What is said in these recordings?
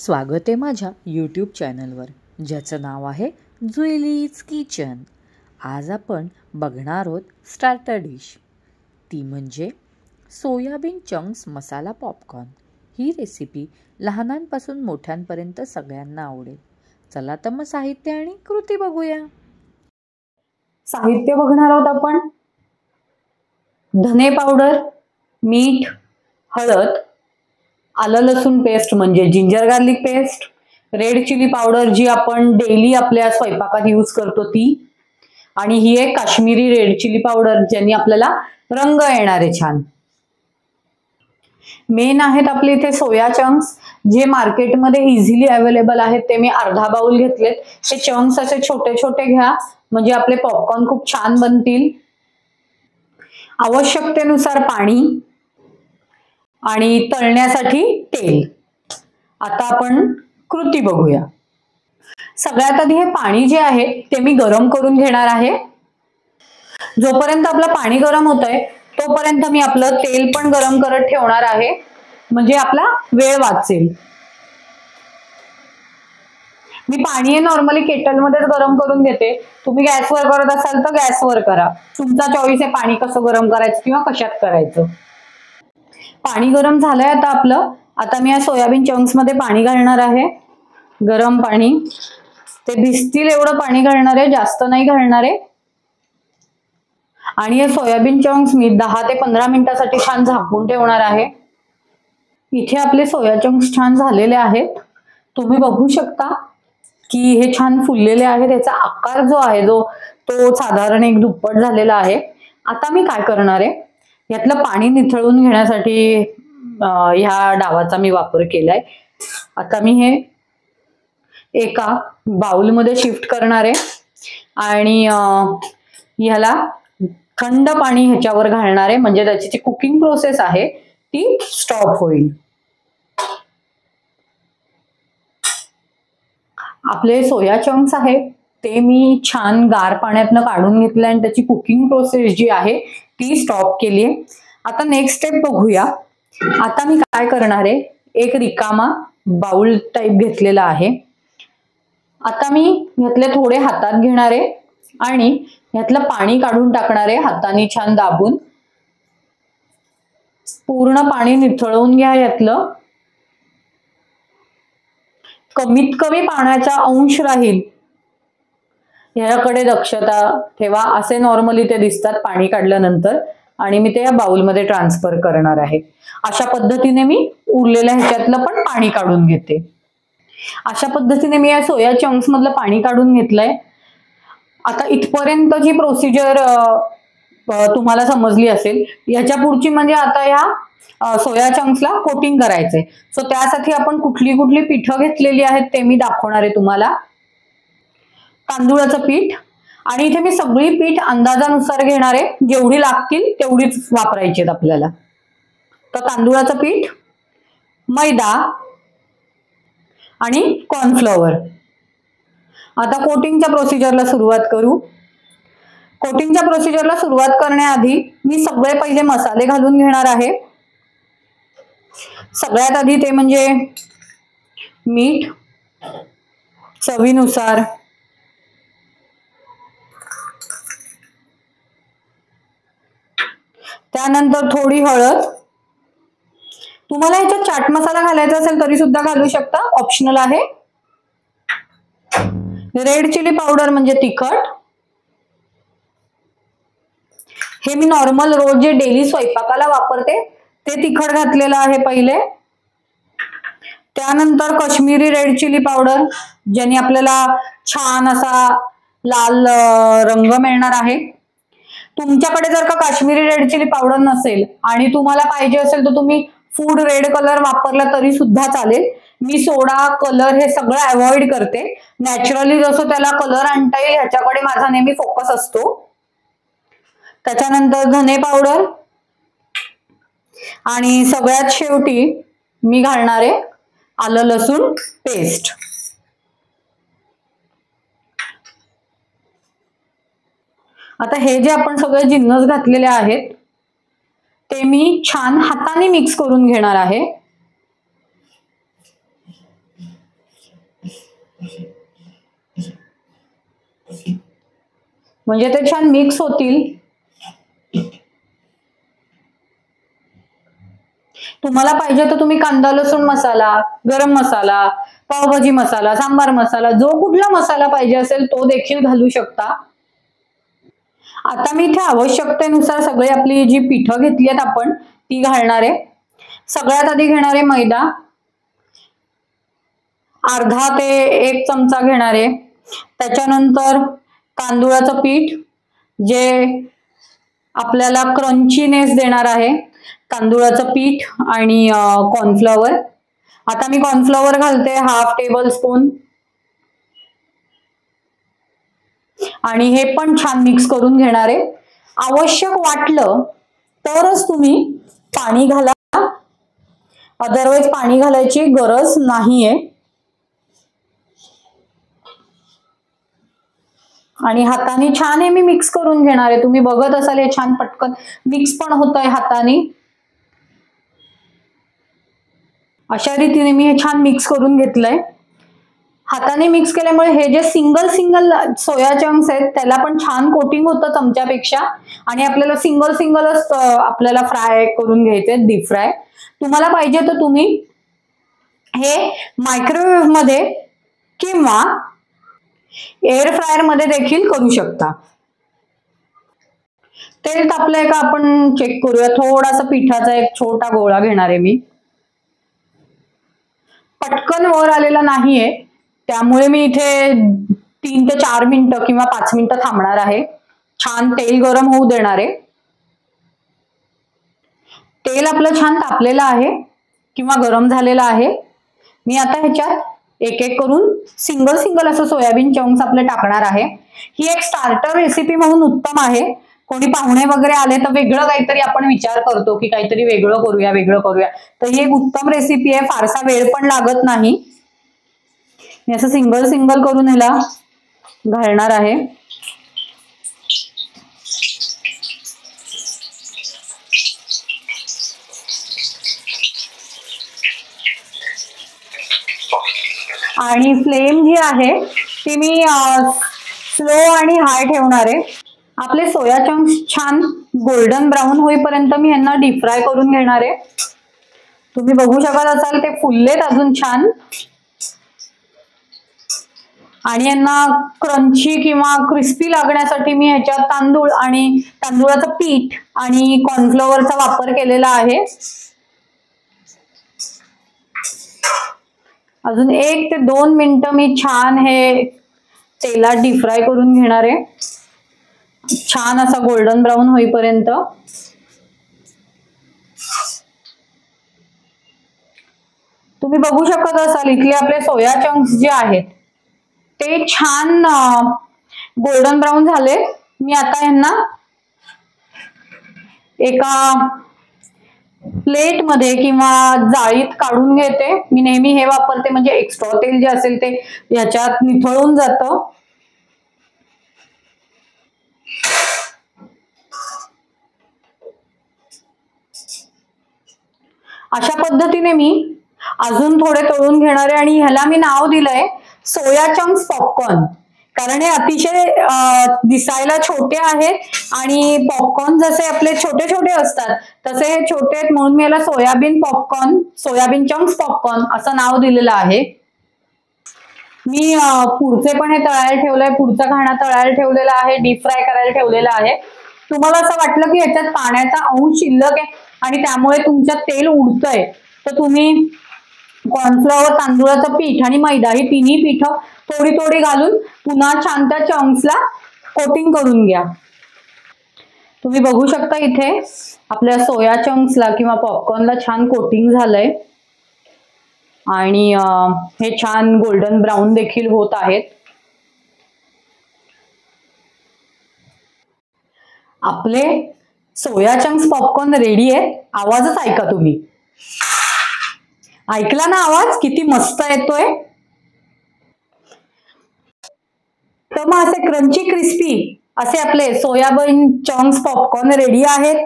स्वागत आहे माझ्या यूट्यूब चॅनलवर, ज्याचं नाव आहे जुईलीज किचन. आज आपण बघणार आहोत स्टार्टर डिश, ती म्हणजे सोयाबीन चंक्स मसाला पॉपकॉर्न. ही रेसिपी लहानांपासून मोठ्यांपर्यंत सगळ्यांना आवडेल. चला तर मग साहित्य आणि कृती बघूया. साहित्य बघणार आहोत आपण. धने पावडर, मीठ, हळद, आलं लसूण पेस्ट म्हणजे ginger garlic paste, red chilli powder जी आपण डेली आपल्या स्वयंपाकात यूज करतो ती, आणि ही एक काश्मीरी रेड चिली पावडर ज्याने आपल्याला रंग येणार आहे छान. मेन आहेत आपले इथे सोया चंक्स, जे मार्केटमध्ये इझिली अवेलेबल आहेत. ते मी अर्धा बाउल घेतलेत. हे चंक्स असे छोटे छोटे घ्या म्हणजे आपले पॉपकॉर्न खूप छान बनतील. आवश्यकतेनुसार पाणी आणि तळण्यासाठी तेल. आता आपण कृती बघूया. सगळ्यात आधी हे पाणी जे आहे ते मी गरम करून घेणार आहे. जोपर्यंत आपलं पाणी गरम होतंय तोपर्यंत मी आपलं तेल पण गरम करत ठेवणार आहे, म्हणजे आपला वेळ वाचेल. मी पाणी नॉर्मली केटलमध्येच गरम करून घेते. तुम्ही गॅसवर करत असाल तर गॅसवर करा, तुमचा चॉईस आहे पाणी कसं गरम करायचं किंवा कशात करायचं. पाणी गरम झालंय आता आपलं. आता मी या सोयाबीन चंक्स मध्ये पाणी घालणार आहे, गरम पाणी. ते भिजतील एवढं पाणी घालणार आहे, जास्त नाही घालणार आहे. आणि हे सोयाबीन चंक्स मी 10 ते 15 मिनिटासाठी छान झाकून ठेवणार आहे. इथे आपले सोया चंक्स छान झालेले आहेत. तुम्ही बघू शकता की हे छान फुललेले आहेत. याचा आकार जो आहे तो साधारण एक दुप्पट झालेला आहे. आता मी काय करणार आहे, यातलं पाणी निथळून घेण्यासाठी ह्या डावाचा मी वापर केलाय. आता मी हे एका बाउलमध्ये शिफ्ट करणार आहे आणि ह्याला थंड पाणी ह्याच्यावर घालणार आहे, म्हणजे त्याची जी कुकिंग प्रोसेस आहे ती स्टॉप होईल. आपले सोया चंक्स आहेत ते मी छान गार पाण्यातनं काढून घेतलं आणि त्याची कुकिंग प्रोसेस जी आहे ती स्टॉप केली आहे. आता नेक्स्ट स्टेप बघूया. आता मी काय करणार आहे, एक रिकामा बाउल टाइप घेतलेला आहे. आता मी ह्यातले थोडे हातात घेणार आहे आणि ह्यातलं पाणी काढून टाकणार आहे हाताने छान दाबून. पूर्ण पाणी निथळवून घ्या यातलं. कमीत कमी पाण्याचा अंश राहील ह्याकडे दक्षता ठेवा. असे नॉर्मली ते दिसतात पाणी काढल्यानंतर, आणि मी ते या बाउलमध्ये ट्रान्सफर करणार आहे. अशा पद्धतीने मी उरलेल्या ह्याच्यातलं पण पाणी काढून घेते. अशा पद्धतीने मी या सोया चंक्स मधलं पाणी काढून घेतलंय. आता इथपर्यंत जी प्रोसिजर तुम्हाला समजली असेल. याच्या पुढची म्हणजे आता ह्या सोया चंक्सला कोटिंग करायचंय. सो त्यासाठी आपण कुठली कुठली पीठं घेतलेली आहेत ते मी दाखवणार आहे तुम्हाला. तांदूळाचं पीठ, आणि इथे मी सगळी पीठ अंदाजानुसार घेणार आहे, जेवढी लागतील तेवढीच वापरायची आपल्याला. तर तांदूळाचं पीठ, मैदा आणि कॉर्नफ्लॉवर. आता कोटिंगच्या प्रोसिजरला सुरुवात करू. कोटिंगच्या प्रोसिजरला सुरुवात करण्याआधी मी सगळे पहिले मसाले घालून घेणार आहे. सगळ्यात आधी ते म्हणजे मीठ चवीनुसार, त्यानंतर थोडी हळद. तुम्हाला ह्याच्यात चाट मसाला घालायचा असेल तरी सुद्धा घालू शकता, ऑप्शनल आहे. रेड चिली पावडर म्हणजे तिखट. हे मी नॉर्मल रोज जे डेली स्वयंपाकाला वापरते ते तिखट घातलेलं आहे पहिले. त्यानंतर काश्मीरी रेड चिली पावडर, ज्याने आपल्याला छान असा लाल रंग मिळणार आहे. तुमच्याकडे जर का काश्मीरी रेड चिली पावडर नसेल आणि तुम्हाला पाहिजे असेल तर तुम्ही फूड रेड कलर वापरला तरी सुद्धा चालेल. मी सोडा कलर हे सगळं अवॉइड करते. नॅचरली जसं त्याला कलर आणता येईल ह्याच्याकडे माझा नेहमी फोकस असतो. त्याच्यानंतर धने पावडर, आणि सगळ्यात शेवटी मी घालणार आहे आलं लसूण पेस्ट. आता हे जे आपण सगळे जिन्नस घातलेले आहेत ते मी छान हाताने मिक्स करून घेणार आहे. म्हणजे ते छान मिक्स होतील. तुम्हाला पाहिजे तर तुम्ही कांदा लसूण मसाला, गरम मसाला, पावभाजी मसाला, सांबार मसाला, जो कुठला मसाला पाहिजे असेल तो देखील घालू शकता. आता मी इथे आवश्यकतेनुसार सगळी आपली जी पिठं घेतली आहेत आपण ती घालणार आहे. सगळ्यात आधी घेणार आहे मैदा, अर्धा ते 1 चमचा घेणार आहे. त्याच्यानंतर तांदूळाचं पीठ जे आपल्याला क्रंचीनेस देणार आहे, तांदूळाचं पीठ आणि कॉर्नफ्लॉवर. आता मी कॉर्नफ्लॉवर घालते 1/2 टेबल स्पून आणि हे पण छान मिक्स करून घेणार आहे. आवश्यक वाटलं तरच तुम्ही पाणी घाला, अदरवाईज पाणी घालायची गरज नाहीये. आणि हाताने छान हे मी मिक्स करून घेणार आहे. तुम्ही बघत असाल हे छान पटकन मिक्स पण होत आहे हाताने. अशा रीतीने मी हे छान मिक्स करून घेतलंय. हाताने मिक्स केल्यामुळे हे जे सिंगल सोया चंक्स आहेत त्याला पण छान कोटिंग होतं चमच्यापेक्षा. आणि आपल्याला सिंगलच आपल्याला फ्राय करून घ्यायचे, डीप फ्राय. तुम्हाला पाहिजे तर तुम्ही हे मायक्रोवेव्ह मध्ये किंवा एअर फ्रायर मध्ये देखील करू शकता. तेल तापलंय का आपण चेक करूया. थोडासा पिठाचा एक छोटा गोळा घेणार आहे मी. पटकन वर आलेला नाहीये त्यामुळे मी इथे 3 ते 4 मिनिटं किंवा 5 मिनिटं थांबणार आहे. छान तेल गरम होऊ देणार आहे. तेल आपलं छान तापलेलं आहे किंवा गरम झालेलं आहे. मी आता ह्याच्यात एक एक करून सिंगल असं सोयाबीन चंक्स आपले टाकणार आहे. ही एक स्टार्टर रेसिपी म्हणून उत्तम आहे. कोणी पाहुणे वगैरे आले तर वेगळं काहीतरी आपण विचार करतो की काहीतरी वेगळं करूया. तर ही एक उत्तम रेसिपी आहे. फारसा वेळ पण लागत नाही. मी असं सिंगल करून ह्याला घालणार आहे. आणि फ्लेम जी आहे ती मी स्लो आणि हाय ठेवणार आहे. आपले सोया चंक्स छान गोल्डन ब्राऊन होईपर्यंत मी यांना डीप फ्राय करून घेणार आहे. तुम्ही बघू शकत असाल ते फुललेत अजून छान. आणि यांना क्रंची किंवा क्रिस्पी लागण्यासाठी मी ह्याच्यात तांदूळ आणि तांदूळाचं पीठ आणि कॉर्नफ्लॉवरचा वापर केलेला आहे. अजून 1 ते 2 मिनिटं मी छान हे तेलात डीप फ्राय करून घेणार आहे, छान असा गोल्डन ब्राऊन होईपर्यंत. तुम्ही बघू शकत असाल इथले आपले सोया चंक्स जे आहेत ते छान गोल्डन ब्राऊन झाले. मी आता यांना एका प्लेट मध्ये किंवा जाळीत काढून घेते. मी नेहमी हे वापरते म्हणजे एक्स्ट्रा तेल जे असेल ते याच्यात निथळून जातं. अशा पद्धतीने मी अजून थोडे तळून घेणार आहे आणि ह्याला मी नाव दिलंय सोया चंक्स पॉपकॉर्न. कारण हे अतिशय दिसायला छोटे आहेत आणि पॉपकॉर्न जसे आपले छोटे छोटे असतात तसे हे छोटे आहेत म्हणून मी याला सोयाबीन चंक्स पॉपकॉर्न असं नाव दिलेलं आहे. मी पुढचे पण हे तळायला ठेवलंय, पुढचा घाणा तळायला ठेवलेला आहे, डीप फ्राय करायला ठेवलेला आहे. तुम्हाला असं वाटलं की याच्यात पाण्याचा अंश शिल्लक आहे आणि त्यामुळे तुमच्यात तेल उडतंय तर तुम्ही कॉर्नफ्लॉवर, तांदूळाचं पीठ आणि मैदा ही तिन्ही पीठं थोडी थोडी घालून पुन्हा छान त्या चंक्सला कोटिंग करून घ्या. तुम्ही बघू शकता इथे आपल्या सोया चंक्सला किंवा पॉपकॉर्नला छान कोटिंग झालंय आणि हे छान गोल्डन ब्राऊन देखील होत आहेत. आपले सोया चंक्स पॉपकॉर्न रेडी आहेत. आवाजच ऐका तुम्ही. ऐकला ना आवाज किती मस्त येतोय. तर मग असे क्रंची क्रिस्पी असे आपले सोयाबीन चंक्स पॉपकॉर्न रेडी आहेत.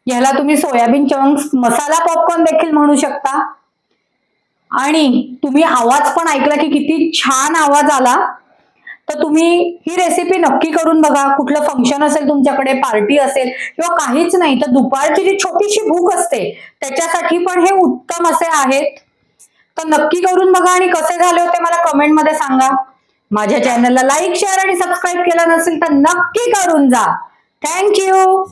याला तुम्ही सोयाबीन चंक्स मसाला पॉपकॉर्न देखील म्हणू शकता. आणि तुम्ही आवाज पण ऐकला की किती छान आवाज आला. तर तुम्ही ही रेसिपी नक्की करून बघा. कुठलं फंक्शन असेल तुमच्याकडे, पार्टी असेल किंवा काहीच नाही तर दुपारची जी छोटीशी भूक असते त्याच्यासाठी पण हे उत्तम असे आहेत. तर नक्की करून बघा आणि कसे झाले होते मला कमेंटमध्ये सांगा. माझ्या चॅनलला लाईक, शेअर आणि सबस्क्राईब केलं नसेल तर नक्की करून जा. थँक्यू.